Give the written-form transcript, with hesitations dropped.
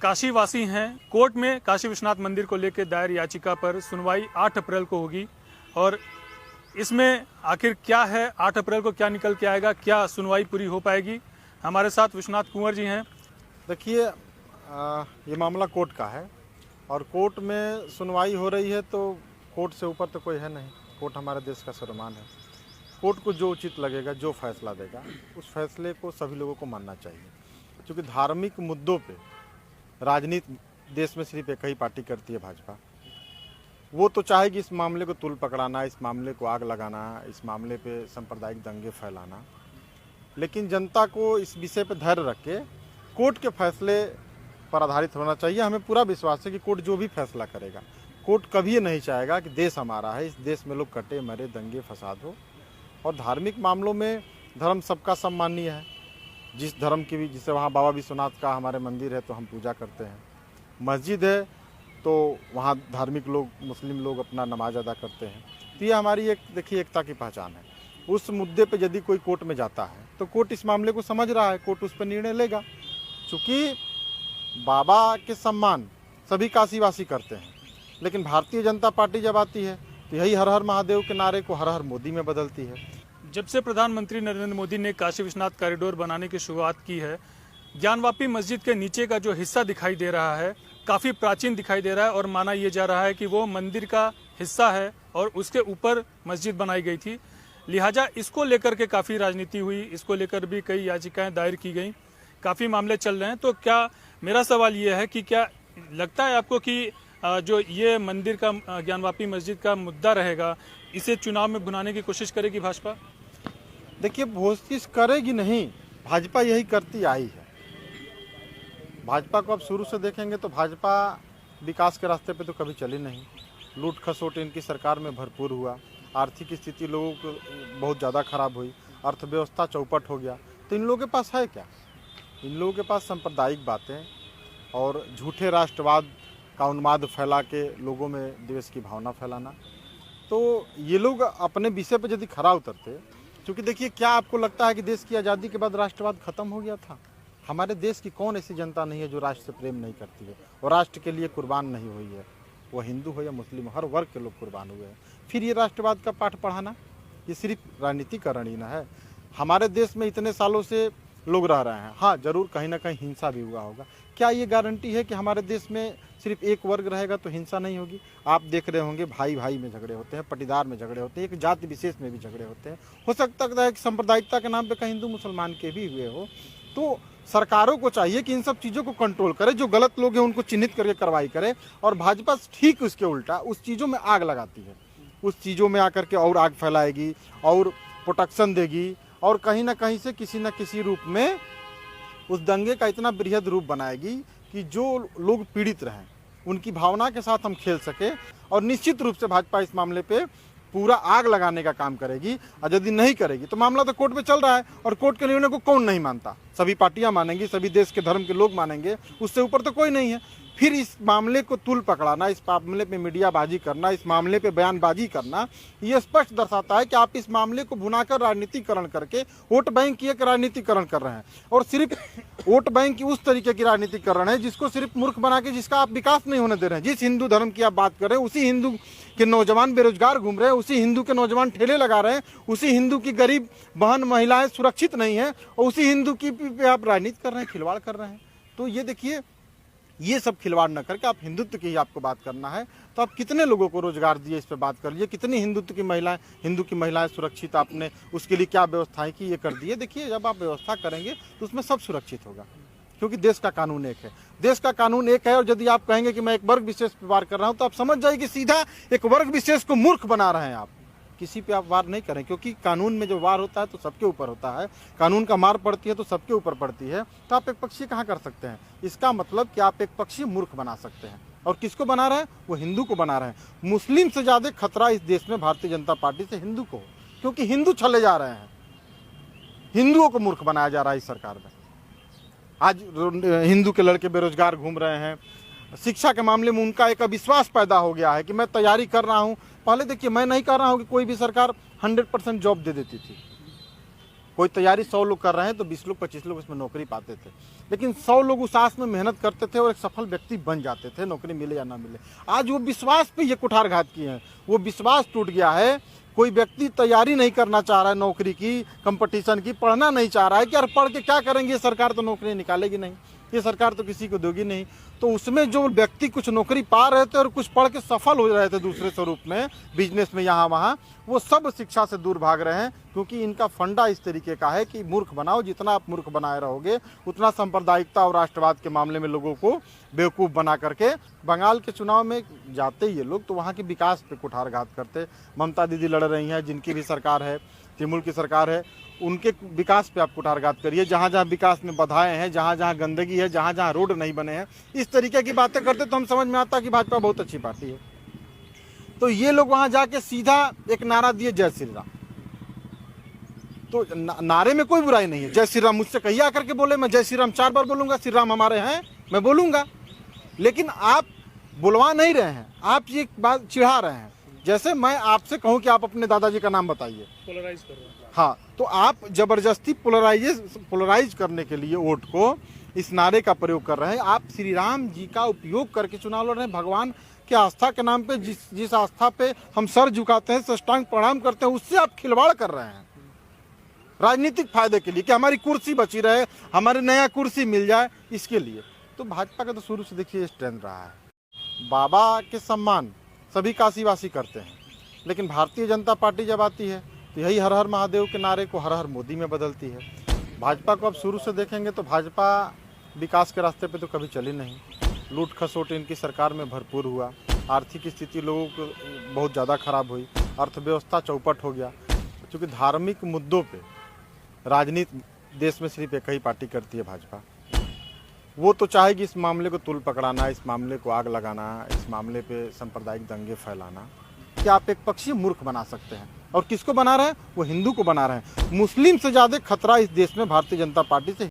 काशीवासी हैं। कोर्ट में काशी विश्वनाथ मंदिर को लेकर दायर याचिका पर सुनवाई 8 अप्रैल को होगी और इसमें आखिर क्या है, 8 अप्रैल को क्या निकल के आएगा, क्या सुनवाई पूरी हो पाएगी। हमारे साथ विश्वनाथ कुंवर जी हैं। देखिए, ये मामला कोर्ट का है और कोर्ट में सुनवाई हो रही है, तो कोर्ट से ऊपर तो कोई है नहीं। कोर्ट हमारे देश का सर्वमान्य है। कोर्ट को जो उचित लगेगा, जो फैसला देगा, उस फैसले को सभी लोगों को मानना चाहिए। क्योंकि धार्मिक मुद्दों पे राजनीति देश में सिर्फ एक ही पार्टी करती है, भाजपा। वो तो चाहेगी इस मामले को तुल पकड़ाना, इस मामले को आग लगाना, इस मामले पे सांप्रदायिक दंगे फैलाना। लेकिन जनता को इस विषय पे धैर्य रख के कोर्ट के फैसले पर आधारित होना चाहिए। हमें पूरा विश्वास है कि कोर्ट जो भी फैसला करेगा, कोर्ट कभी ये नहीं चाहेगा कि देश हमारा है, इस देश में लोग कटे मरे, दंगे फसाद हो। और धार्मिक मामलों में धर्म सबका सम्मानीय है। जिस धर्म की भी, जैसे वहाँ बाबा विश्वनाथ का हमारे मंदिर है तो हम पूजा करते हैं, मस्जिद है तो वहाँ धार्मिक लोग, मुस्लिम लोग अपना नमाज अदा करते हैं। तो ये हमारी एक, देखिए, एकता की पहचान है। उस मुद्दे पे यदि कोई कोर्ट में जाता है तो कोर्ट इस मामले को समझ रहा है, कोर्ट उस पर निर्णय लेगा। चूँकि बाबा के सम्मान सभी काशीवासी करते हैं, लेकिन भारतीय जनता पार्टी जब आती है तो यही हर हर महादेव के नारे को हर हर मोदी में बदलती है। जब से प्रधानमंत्री नरेंद्र मोदी ने काशी विश्वनाथ कॉरिडोर बनाने की शुरुआत की है, ज्ञानवापी मस्जिद के नीचे का जो हिस्सा दिखाई दे रहा है काफ़ी प्राचीन दिखाई दे रहा है और माना यह जा रहा है कि वो मंदिर का हिस्सा है और उसके ऊपर मस्जिद बनाई गई थी। लिहाजा इसको लेकर के काफ़ी राजनीति हुई, इसको लेकर भी कई याचिकाएं दायर की गई, काफ़ी मामले चल रहे हैं। तो क्या, मेरा सवाल ये है कि क्या लगता है आपको कि जो ये मंदिर का, ज्ञानवापी मस्जिद का मुद्दा रहेगा, इसे चुनाव में भुनाने की कोशिश करेगी भाजपा? देखिए, कोशिश करेगी नहीं, भाजपा यही करती आई है। भाजपा को आप शुरू से देखेंगे तो भाजपा विकास के रास्ते पे तो कभी चली नहीं। लूट खसोट इनकी सरकार में भरपूर हुआ, आर्थिक स्थिति लोगों को बहुत ज़्यादा खराब हुई, अर्थव्यवस्था चौपट हो गया। तो इन लोगों के पास है क्या? इन लोगों के पास सांप्रदायिक बातें और झूठे राष्ट्रवाद का उन्माद फैला के लोगों में देश की भावना फैलाना। तो ये लोग अपने विषय पर यदि खरा उतरते, क्योंकि देखिए, क्या आपको लगता है कि देश की आज़ादी के बाद राष्ट्रवाद खत्म हो गया था? हमारे देश की कौन ऐसी जनता नहीं है जो राष्ट्र से प्रेम नहीं करती है और राष्ट्र के लिए कुर्बान नहीं हुई है? वो हिंदू हो या मुस्लिम, हर वर्ग के लोग कुर्बान हुए हैं। फिर ये राष्ट्रवाद का पाठ पढ़ाना, ये सिर्फ राजनीतिकरण ही ना है। हमारे देश में इतने सालों से लोग रह रहे हैं। हाँ, जरूर कहीं ना कहीं हिंसा भी हुआ होगा। क्या ये गारंटी है कि हमारे देश में सिर्फ एक वर्ग रहेगा तो हिंसा नहीं होगी? आप देख रहे होंगे, भाई भाई में झगड़े होते हैं, पटीदार में झगड़े होते हैं, एक जाति विशेष में भी झगड़े होते हैं। हो सकता है कि सांप्रदायिकता के नाम पे कहीं हिंदू मुसलमान के भी हुए हो। तो सरकारों को चाहिए कि इन सब चीज़ों को कंट्रोल करे, जो गलत लोग हैं उनको चिन्हित करके कार्रवाई करे। और भाजपा ठीक उसके उल्टा उस चीज़ों में आग लगाती है, उस चीज़ों में आकर के और आग फैलाएगी और प्रोटेक्शन देगी और कहीं ना कहीं से किसी न किसी रूप में उस दंगे का इतना बृहद रूप बनाएगी कि जो लोग पीड़ित रहें, उनकी भावना के साथ हम खेल सके। और निश्चित रूप से भाजपा इस मामले पे पूरा आग लगाने का काम करेगी। और यदि नहीं करेगी तो मामला तो कोर्ट में चल रहा है और कोर्ट के निर्णय को कौन नहीं मानता? सभी पार्टियां मानेंगी, सभी देश के धर्म के लोग मानेंगे, उससे ऊपर तो कोई नहीं है। फिर इस मामले को तुल पकड़ाना, इस मामले पे मीडियाबाजी करना, इस मामले पे बयानबाजी करना, ये स्पष्ट दर्शाता है कि आप इस मामले को भुनाकर राजनीतिकरण करके वोट बैंक की एक राजनीतिकरण कर रहे हैं। और सिर्फ वोट बैंक की उस तरीके की राजनीतिकरण है जिसको सिर्फ मूर्ख बना के, जिसका आप विकास नहीं होने दे रहे हैं। जिस हिंदू धर्म की आप बात कर रहे हैं, उसी हिंदू के नौजवान बेरोजगार घूम रहे हैं, उसी हिंदू के नौजवान ठेले लगा रहे हैं, उसी हिंदू की गरीब बहन महिलाएं सुरक्षित नहीं है और उसी हिंदू की पे आप राजनीति कर रहे हैं, खिलवाड़ कर रहे हैं। तो ये देखिए, ये सब खिलवाड़ न करके आप हिंदुत्व की ही आपको बात करना है तो आप कितने लोगों को रोजगार दिए, इस पे बात कर लीजिए। कितनी हिंदू की महिलाएं सुरक्षित, आपने उसके लिए क्या व्यवस्थाएं की, ये कर दिए। देखिए, जब आप व्यवस्था करेंगे तो उसमें सब सुरक्षित होगा, क्योंकि देश का कानून एक है। देश का कानून एक है और यदि आप कहेंगे कि मैं एक वर्ग विशेष पर वार कर रहा हूं तो आप समझ जाइए कि सीधा एक वर्ग विशेष को मूर्ख बना रहे हैं आप। किसी पे आप वार नहीं करें, क्योंकि कानून में जो वार होता है तो सबके ऊपर होता है। कानून का मार पड़ती है तो सबके ऊपर पड़ती है। तो आप एक पक्षीय कहाँ कर सकते हैं? इसका मतलब कि आप एक पक्षीय मूर्ख बना सकते हैं। और किसको बना रहे हैं? वो हिंदू को बना रहे हैं। मुस्लिम से ज्यादा खतरा इस देश में भारतीय जनता पार्टी से हिंदू को, क्योंकि हिंदू छले जा रहे हैं, हिंदुओं को मूर्ख बनाया जा रहा है इस सरकार में। आज हिंदू के लड़के बेरोजगार घूम रहे हैं। शिक्षा के मामले में उनका एक अविश्वास पैदा हो गया है कि मैं तैयारी कर रहा हूं। पहले देखिए, मैं नहीं कह रहा हूं कि कोई भी सरकार 100% जॉब दे देती थी। कोई तैयारी 100 लोग कर रहे हैं तो 20 लोग 25 लोग इसमें नौकरी पाते थे, लेकिन 100 लोग उस आस में मेहनत करते थे और एक सफल व्यक्ति बन जाते थे, नौकरी मिले या ना मिले। आज वो विश्वास पे ये कुठारघात किए हैं, वो विश्वास टूट गया है। कोई व्यक्ति तैयारी नहीं करना चाह रहा है नौकरी की, कंपटीशन की, पढ़ना नहीं चाह रहा है कि यार पढ़ के क्या करेंगे, ये सरकार तो नौकरी निकालेगी नहीं, ये सरकार तो किसी को देगी नहीं। तो उसमें जो व्यक्ति कुछ नौकरी पा रहे थे और कुछ पढ़ के सफल हो रहे थे दूसरे स्वरूप में, बिजनेस में, यहाँ वहाँ, वो सब शिक्षा से दूर भाग रहे हैं, क्योंकि इनका फंडा इस तरीके का है कि मूर्ख बनाओ, जितना आप मूर्ख बनाए रहोगे उतना सांप्रदायिकता और राष्ट्रवाद के मामले में लोगों को बेवकूफ़ बना करके। बंगाल के चुनाव में जाते ही ये लोग तो वहाँ के विकास पे कुठारघात करते। ममता दीदी लड़ रही हैं, जिनकी भी सरकार है, तृणमूल की सरकार है, उनके विकास पे आप कुठारघात करिए। जहाँ जहाँ विकास में बाधाएं हैं, जहाँ जहाँ गंदगी है, जहाँ जहाँ रोड नहीं बने हैं, इस तरीके की बातें करते तो हम समझ में आता कि भाजपा बहुत अच्छी पार्टी है। तो ये लोग वहाँ जाके सीधा एक नारा दिए, जय श्री राम। तो नारे में कोई बुराई नहीं है, जय श्री राम मुझसे कहिए आकर के बोले, मैं जय श्री राम 4 बार बोलूँगा, श्री राम हमारे हैं, मैं बोलूँगा। लेकिन आप बुलवा नहीं रहे हैं, आप ये बात चिढ़ा रहे हैं। जैसे मैं आपसे कहूँ कि आप अपने दादाजी का नाम बताइए, पोलराइज कर रहे हैं। हाँ, तो आप जबरदस्ती पोलराइज करने के लिए वोट को इस नारे का प्रयोग कर रहे हैं। आप श्री राम जी का उपयोग करके चुनाव लड़ रहे हैं। भगवान के आस्था के नाम पे जिस आस्था पे हम सर झुकाते हैं, साष्टांग प्रणाम करते हैं, उससे आप खिलवाड़ कर रहे हैं राजनीतिक फायदे के लिए, कि हमारी कुर्सी बची रहे, हमारे नया कुर्सी मिल जाए, इसके लिए। तो भाजपा का तो शुरू से देखिए स्टैंड रहा है। बाबा के सम्मान सभी काशीवासी करते हैं, लेकिन भारतीय जनता पार्टी जब आती है तो यही हर हर महादेव के नारे को हर हर मोदी में बदलती है। भाजपा को अब शुरू से देखेंगे तो भाजपा विकास के रास्ते पे तो कभी चली नहीं। लूट खसोट इनकी सरकार में भरपूर हुआ, आर्थिक स्थिति लोगों को बहुत ज़्यादा खराब हुई, अर्थव्यवस्था चौपट हो गया। क्योंकि धार्मिक मुद्दों पे राजनीति देश में सिर्फ एक ही पार्टी करती है, भाजपा। वो तो चाहेगी इस मामले को तुल पकड़ाना, इस मामले को आग लगाना, इस मामले पे सांप्रदायिक दंगे फैलाना, कि आप एक पक्षीय मूर्ख बना सकते हैं। और किसको बना रहे हैं? वो हिंदू को बना रहे हैं। मुस्लिम से ज़्यादा खतरा इस देश में भारतीय जनता पार्टी से